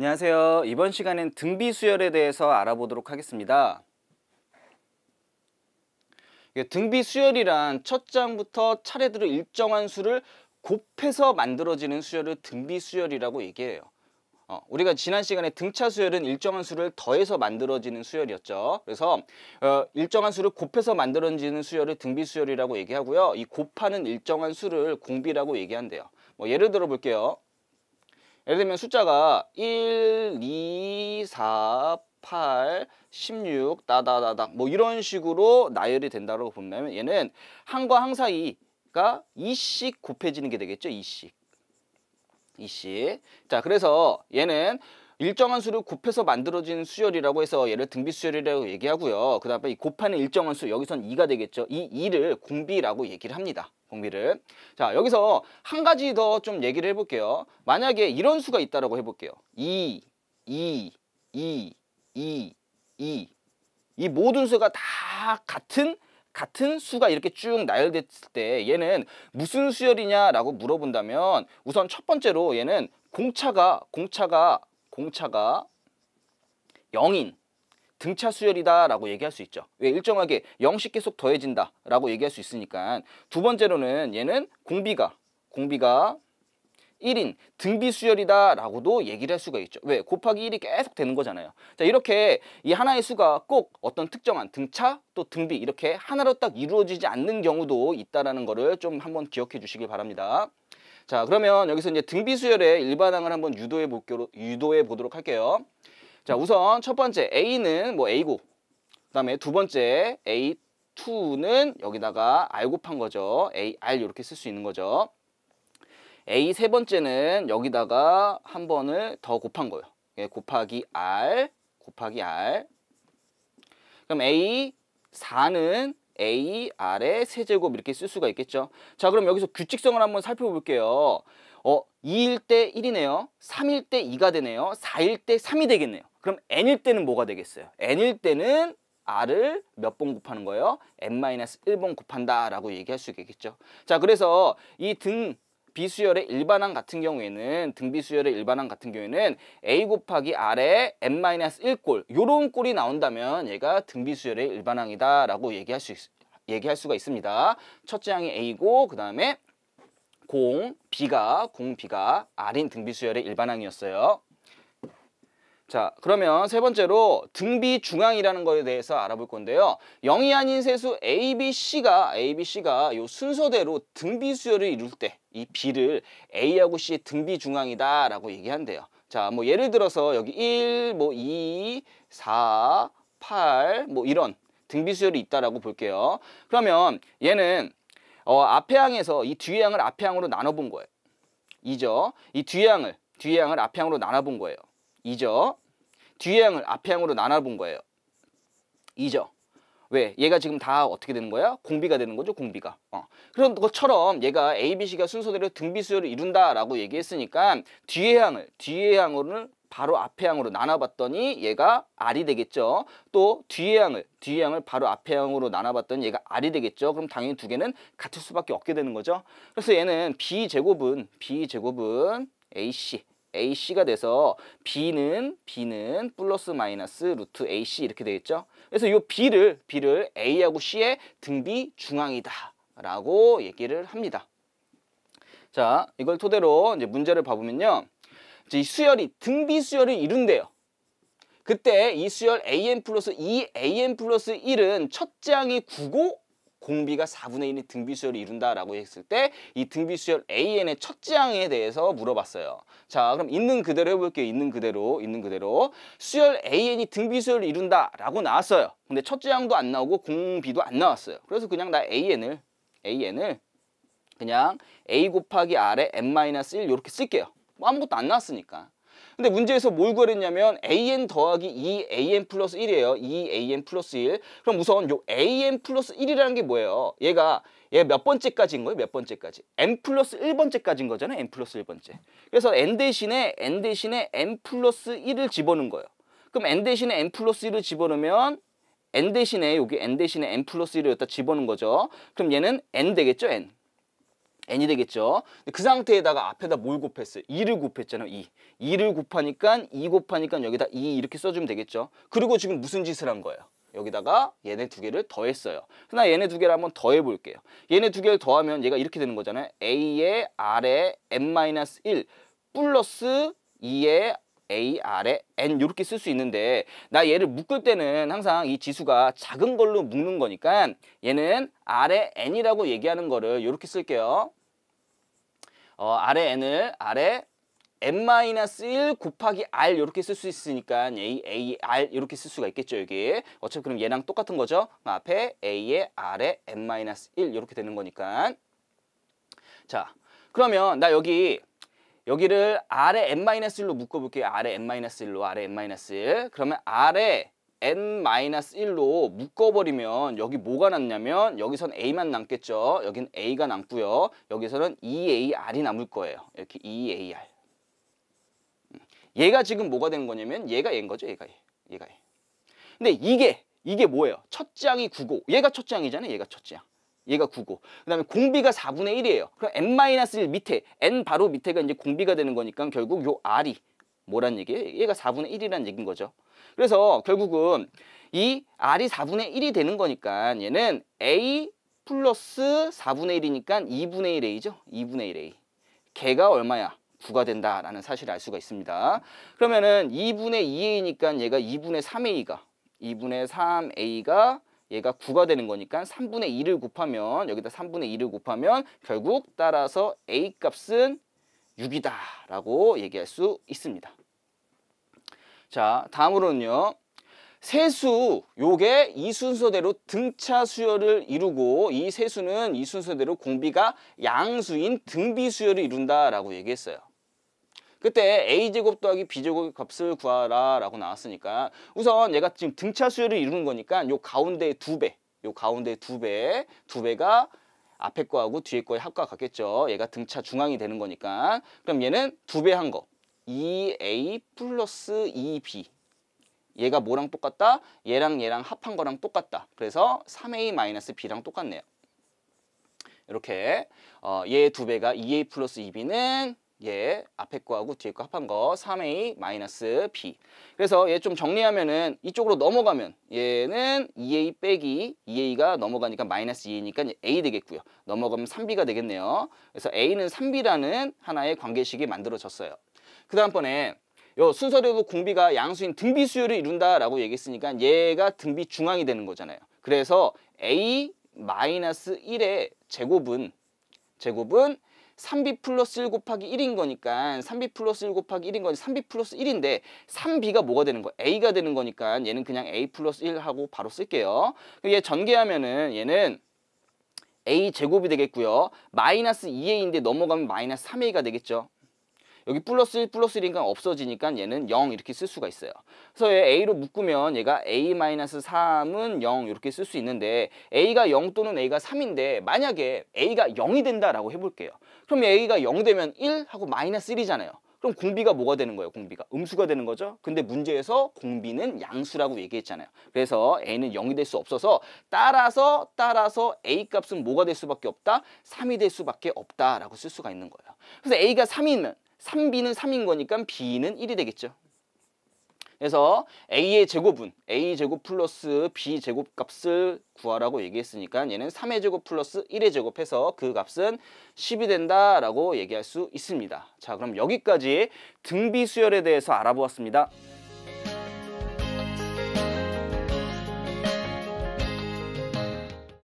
안녕하세요. 이번 시간엔 등비수열에 대해서 알아보도록 하겠습니다. 등비수열이란 첫 장부터 차례대로 일정한 수를 곱해서 만들어지는 수열을 등비수열이라고 얘기해요. 우리가 지난 시간에 등차수열은 일정한 수를 더해서 만들어지는 수열이었죠. 그래서 일정한 수를 곱해서 만들어지는 수열을 등비수열이라고 얘기하고요. 이 곱하는 일정한 수를 공비라고 얘기한대요. 예를 들어 볼게요. 예를 들면 숫자가 1, 2, 4, 8, 16, 따다다닥 이런 식으로 나열이 된다고 보면 얘는 항과 항 사이가 2씩 곱해지는 게 되겠죠. 2씩. 자, 그래서 얘는 일정한 수를 곱해서 만들어진 수열이라고 해서 얘를 등비수열이라고 얘기하고요. 그 다음에 이 곱하는 일정한 수, 여기선 2가 되겠죠. 이 2를 공비라고 얘기를 합니다. 공비를. 자, 여기서 한 가지 더 좀 얘기를 해볼게요. 만약에 이런 수가 있다라고 해볼게요. 2, 2, 2, 2, 2. 이 모든 수가 다 같은 수가 이렇게 쭉 나열됐을 때 얘는 무슨 수열이냐라고 물어본다면 우선 첫 번째로 얘는 공차가 0인 등차 수열이다라고 얘기할 수 있죠. 왜? 일정하게 0씩 계속 더해진다라고 얘기할 수 있으니까. 두 번째로는 얘는 공비가 1인 등비 수열이다라고도 얘기를 할 수가 있죠. 왜? 곱하기 1이 계속 되는 거잖아요. 자, 이렇게 이 하나의 수가 꼭 어떤 특정한 등차 또 등비 이렇게 하나로 딱 이루어지지 않는 경우도 있다라는 거를 좀 한번 기억해 주시길 바랍니다. 자, 그러면 여기서 이제 등비 수열의 일반항을 한번 유도해 보도록 할게요. 자, 우선 첫 번째 A는 A고, 그 다음에 두 번째 A2는 여기다가 R 곱한 거죠. AR 이렇게 쓸 수 있는 거죠. A 세 번째는 여기다가 한 번을 더 곱한 거예요. 곱하기 R. 그럼 A4는 AR의 세제곱 이렇게 쓸 수가 있겠죠. 자, 그럼 여기서 규칙성을 한번 살펴볼게요. 2일 때 1이네요. 3일 때 2가 되네요. 4일 때 3이 되겠네요. 그럼 N일 때는 뭐가 되겠어요? N일 때는 R을 몇 번 곱하는 거예요? N-1번 곱한다 라고 얘기할 수 있겠죠. 자, 그래서 이 등비수열의 일반항 같은 경우에는 A 곱하기 R에 N-1꼴 요런 꼴이 나온다면 얘가 등비수열의 일반항이다 라고 얘기할 수가 있습니다. 첫째 항이 A고 그 다음에 공 B가 R인 등비수열의 일반항이었어요. 자, 그러면 세 번째로 등비중항이라는 거에 대해서 알아볼 건데요. 0이 아닌 세수 ABC가 요 순서대로 등비수열을 이룰 때 이 B를 A하고 C의 등비중항이다 라고 얘기한대요. 자, 예를 들어서 여기 1, 2, 4, 8 이런 등비수열이 있다라고 볼게요. 그러면 얘는 앞에 항에서 이 뒤에 항을 앞에 항으로 나눠본 거예요. 2죠. 이 뒤에 항을 앞에 항으로 나눠본 거예요. 2죠. 뒤에 항을 앞에 항으로 나눠본 거예요. 2죠. 왜? 얘가 지금 다 어떻게 되는 거야? 공비가 되는 거죠, 공비가. 그런 것처럼 얘가 A, B, C가 순서대로 등비수열을 이룬다라고 얘기했으니까 뒤에 항을 바로 앞에 항으로 나눠봤더니 얘가 R이 되겠죠. 또 뒤에 항을 바로 앞에 항으로 나눠봤더니 얘가 R이 되겠죠. 그럼 당연히 두 개는 같을 수밖에 없게 되는 거죠. 그래서 얘는 B제곱은 AC가 돼서 B는 플러스 마이너스 루트 AC 이렇게 되겠죠. 그래서 이 B를 A하고 C의 등비 중항이다 라고 얘기를 합니다. 자, 이걸 토대로 이제 문제를 봐보면요. 이 수열이 등비 수열을 이룬대요. 그때 이 수열 AN 플러스 2 AN 플러스 1은 첫째 항이 9고 공비가 4분의 1이 등비수열을 이룬다라고 했을 때 이 등비수열 AN의 첫째 항에 대해서 물어봤어요. 자, 그럼 있는 그대로 해볼게요. 있는 그대로 수열 AN이 등비수열을 이룬다라고 나왔어요. 근데 첫째 항도 안 나오고 공비도 안 나왔어요. 그래서 그냥 나 AN을 그냥 A 곱하기 R에 N-1 이렇게 쓸게요. 아무것도 안 나왔으니까. 근데 문제에서 뭘 구하랬냐면 AN 더하기 2AN 플러스 1이에요. 2AN 플러스 1. 그럼 우선 요 AN 플러스 1이라는 게 뭐예요? 얘 몇 번째까지인 거예요? 몇 번째까지? N 플러스 1번째까지인 거잖아요. N 플러스 1번째. 그래서 N 대신에 N 플러스 1을 집어넣은 거예요. 그럼 N 대신에 N 플러스 1을 집어넣으면 N 대신에 N 플러스 1을 여기다 집어넣은 거죠. 그럼 얘는 N 되겠죠? N. n이 되겠죠. 근데 그 상태에다가 앞에다 뭘 곱했어요? 2를 곱했잖아요. 2. 2를 곱하니까 2 곱하니까 여기다 2 이렇게 써주면 되겠죠. 그리고 지금 무슨 짓을 한 거예요? 여기다가 얘네 두 개를 더했어요. 나 얘네 두 개를 한번 더해볼게요. 얘네 두 개를 더하면 얘가 이렇게 되는 거잖아요. a의 r에 n-1 플러스 2의 a, r에 n 이렇게 쓸 수 있는데 나 얘를 묶을 때는 항상 이 지수가 작은 걸로 묶는 거니까 얘는 r에 n이라고 얘기하는 거를 이렇게 쓸게요. r에 n을 r에 n-1 곱하기 r 이렇게 쓸 수 있으니까 a, r 이렇게 쓸 수가 있겠죠. 여기 어차피 그럼 얘랑 똑같은 거죠. 앞에 a의 r에 n-1 이렇게 되는 거니까. 자, 그러면 나 여기를 r에 n-1로 묶어볼게요. r에 n-1로 r에 n-1 그러면 r에 n-1로 묶어버리면 여기 뭐가 남냐면 여기선 a만 남겠죠. 여긴 a가 남고요. 여기서는 2ar이 남을 거예요. 이렇게 2ar. 얘가 지금 뭐가 되는 거냐면 얘가 얘인 거죠. 얘가 얘. 근데 이게 뭐예요? 첫째 항이 9고 얘가 첫째 항이잖아요. 얘가 첫째 항. 얘가 9고 그 다음에 공비가 4분의 1이에요. 그럼 n-1 밑에 n 바로 밑에가 이제 공비가 되는 거니까 결국 요 r이 뭐란 얘기예요? 얘가 4분의 1이란 얘기인 거죠. 그래서 결국은 이 r이 4분의 1이 되는 거니까 얘는 a 플러스 4분의 1이니까 2분의 1 a죠. 2분의 1 a. 걔가 얼마야? 9가 된다라는 사실을 알 수가 있습니다. 그러면은 2분의 2a니까 얘가 2분의 3a가 얘가 9가 되는 거니까 3분의 2를 곱하면 여기다 3분의 2를 곱하면 결국 따라서 a 값은 6이다 라고 얘기할 수 있습니다. 자, 다음으로는요. 세수, 요게 이 순서대로 등차 수열을 이루고 이 세수는 이 순서대로 공비가 양수인 등비 수열을 이룬다라고 얘기했어요. 그때 a제곱 더하기 b제곱 값을 구하라 라고 나왔으니까 우선 얘가 지금 등차 수열을 이루는 거니까 요 가운데 두 배가 앞에 거하고 뒤에 거의 합과 같겠죠. 얘가 등차 중앙이 되는 거니까 그럼 얘는 두 배 한 거 2a 플러스 2b 얘가 뭐랑 똑같다? 얘랑 합한 거랑 똑같다. 그래서 3a-b랑 똑같네요. 이렇게 얘 두 배가 2a 플러스 2b는 얘 앞에 거하고 뒤에 거 합한 거 3a-b. 그래서 얘 좀 정리하면은 이쪽으로 넘어가면 얘는 2a 빼기 2a가 넘어가니까 마이너스 2a니까 a 되겠고요. 넘어가면 3b가 되겠네요. 그래서 a는 3b라는 하나의 관계식이 만들어졌어요. 그 다음번에 요 순서대로 공비가 양수인 등비 수열을 이룬다라고 얘기했으니까 얘가 등비 중앙이 되는 거잖아요. 그래서 a-1의 제곱은 3b 플러스 1 곱하기 1인 거니까 3b 플러스 1 곱하기 1인 거니 3b 플러스 1인데 3b가 뭐가 되는 거야? a가 되는 거니까 얘는 그냥 a 플러스 1 하고 바로 쓸게요. 얘 전개하면은 얘는 a 제곱이 되겠고요. 마이너스 2a인데 넘어가면 마이너스 3a가 되겠죠. 여기 플러스 1 플러스 1이니까 없어지니까 얘는 0 이렇게 쓸 수가 있어요. 그래서 얘 a로 묶으면 얘가 a-3은 0 이렇게 쓸 수 있는데 a가 0 또는 a가 3인데 만약에 a가 0이 된다라고 해볼게요. 그럼 a가 0 되면 1 하고 마이너스 1이잖아요. 그럼 공비가 뭐가 되는 거예요? 공비가 음수가 되는 거죠. 근데 문제에서 공비는 양수라고 얘기했잖아요. 그래서 a는 0이 될 수 없어서 따라서 a 값은 뭐가 될 수밖에 없다? 3이 될 수밖에 없다라고 쓸 수가 있는 거예요. 그래서 a가 3이면 3b는 3인 거니까 b는 1이 되겠죠. 그래서 a의 제곱은 a제곱 플러스 b제곱 값을 구하라고 얘기했으니까 얘는 3의 제곱 플러스 1의 제곱해서 그 값은 10이 된다라고 얘기할 수 있습니다. 자, 그럼 여기까지 등비 수열에 대해서 알아보았습니다.